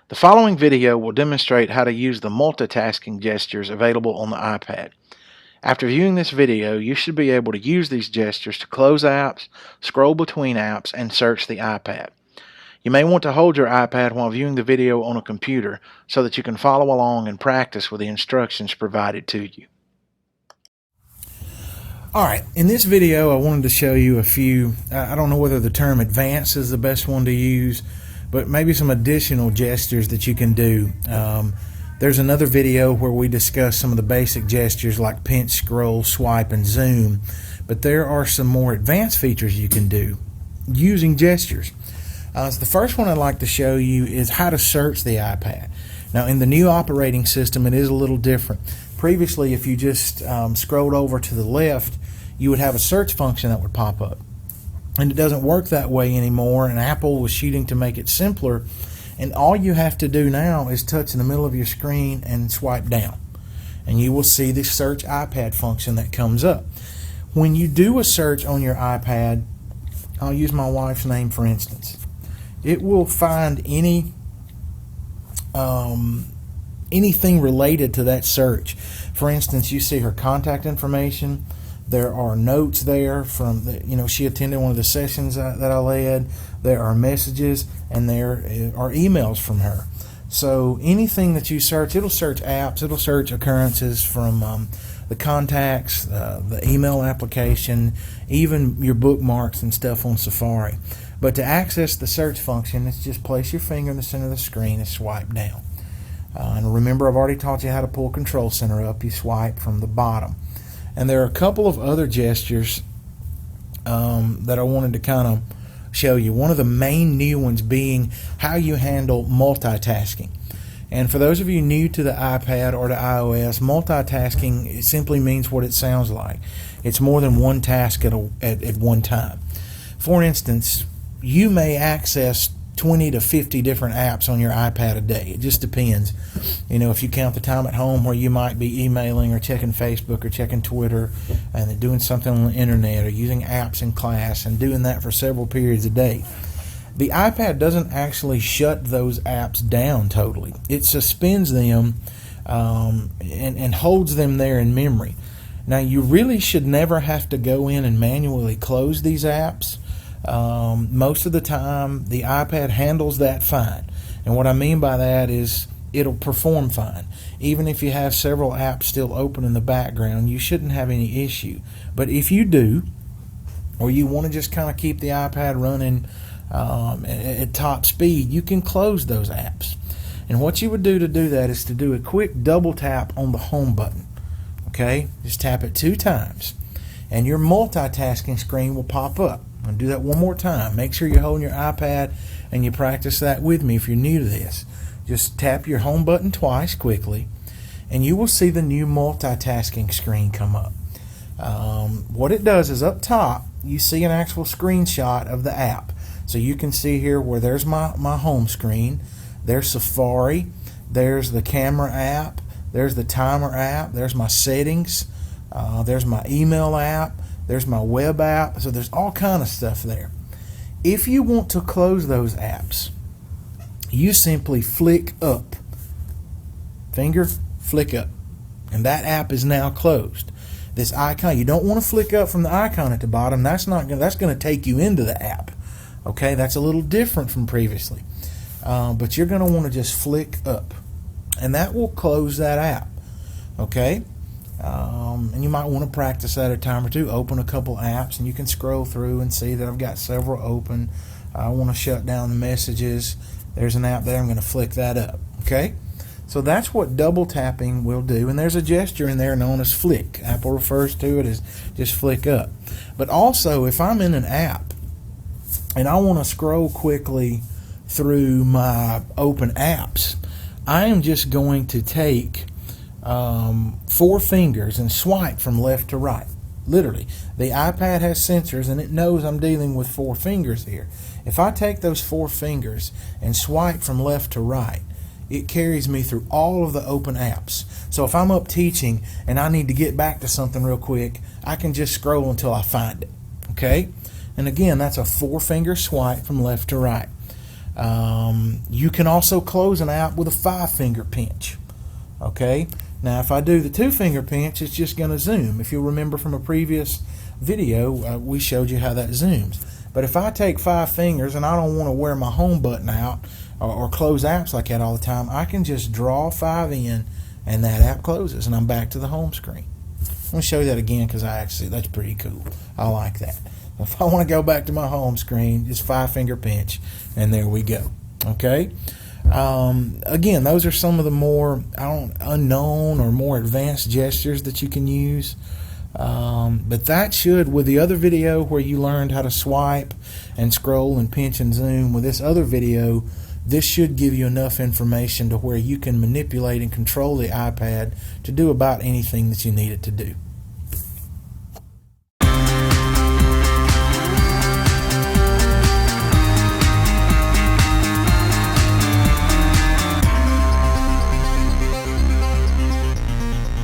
The following video will demonstrate how to use the multitasking gestures available on the iPad. After viewing this video, you should be able to use these gestures to close apps, scroll between apps, and search the iPad. You may want to hold your iPad while viewing the video on a computer so that you can follow along and practice with the instructions provided to you. Alright, in this video I wanted to show you a few, I don't know whether the term advanced is the best one to use, but maybe some additional gestures that you can do. There's another video where we discuss some of the basic gestures like pinch, scroll, swipe, and zoom, but there are some more advanced features you can do using gestures. So the first one I'd like to show you is how to search the iPad. Now in the new operating system it is a little different. Previously, if you just scrolled over to the left, you would have a search function that would pop up. And it doesn't work that way anymore, and Apple was shooting to make it simpler. And all you have to do now is touch in the middle of your screen and swipe down. And you will see the search iPad function that comes up. When you do a search on your iPad, I'll use my wife's name for instance. It will find anything related to that search. For instance, you see her contact information. There are notes there from she attended one of the sessions that I led. There are messages and there are emails from her. So anything that you search, it'll search apps, it'll search occurrences from the contacts, the email application, even your bookmarks and stuff on Safari. But to access the search function, it's just place your finger in the center of the screen and swipe down. And remember, I've already taught you how to pull Control Center up. You swipe from the bottom. And there are a couple of other gestures that I wanted to kind of show you. One of the main new ones being how you handle multitasking. And for those of you new to the iPad or to iOS, multitasking simply means what it sounds like. It's more than one task at one time. For instance, you may access 20 to 50 different apps on your iPad a day. It just depends. If you count the time at home where you might be emailing or checking Facebook or checking Twitter and doing something on the internet or using apps in class and doing that for several periods a day. The iPad doesn't actually shut those apps down totally. It suspends them and holds them there in memory. Now you really should never have to go in and manually close these apps. Most of the time the iPad handles that fine, and what I mean by that is it'll perform fine. Even if you have several apps still open in the background, you shouldn't have any issue. But if you do, or you want to just kind of keep the iPad running at top speed, you can close those apps. And what you would do to do that is to do a quick double tap on the home button. Okay, just tap it 2 times and your multitasking screen will pop up. I'm going to do that one more time. Make sure you're holding your iPad and you practice that with me if you're new to this. Just tap your home button twice quickly and you will see the new multitasking screen come up. What it does is up top you see an actual screenshot of the app. So you can see here where there's my home screen. There's Safari. There's the camera app. There's the timer app. There's my settings. There's my email app. There's my web app. So there's all kind of stuff there. If you want to close those apps, you simply flick up. Finger, flick up. And that app is now closed. This icon, you don't want to flick up from the icon at the bottom. That's going to take you into the app. Okay, that's a little different from previously. But you're going to want to just flick up. And that will close that app. Okay? And you might want to practice that a time or two. Open a couple apps and you can scroll through and see that I've got several open. I want to shut down the messages. There's an app there. I'm going to flick that up. Okay? So that's what double tapping will do. And there's a gesture in there known as flick. Apple refers to it as just flick up. But also, if I'm in an app and I want to scroll quickly through my open apps, I am just going to take 4 fingers and swipe from left to right. Literally, the iPad has sensors and it knows I'm dealing with 4 fingers here. If I take those 4 fingers and swipe from left to right, it carries me through all of the open apps. So if I'm up teaching and I need to get back to something real quick, I can just scroll until I find it. Okay? And again, that's a 4-finger swipe from left to right. You can also close an app with a 5-finger pinch. Okay, now if I do the 2-finger pinch, it's just going to zoom. If you'll remember from a previous video, we showed you how that zooms. But if I take 5 fingers and I don't want to wear my home button out or close apps like that all the time, I can just draw 5 in and that app closes and I'm back to the home screen. I'm going to show you that again because that's pretty cool. I like that. If I want to go back to my home screen, just 5-finger pinch and there we go. Okay. Again, those are some of the more unknown or more advanced gestures that you can use. But that should, with the other video where you learned how to swipe and scroll and pinch and zoom, with this other video, this should give you enough information to where you can manipulate and control the iPad to do about anything that you need it to do.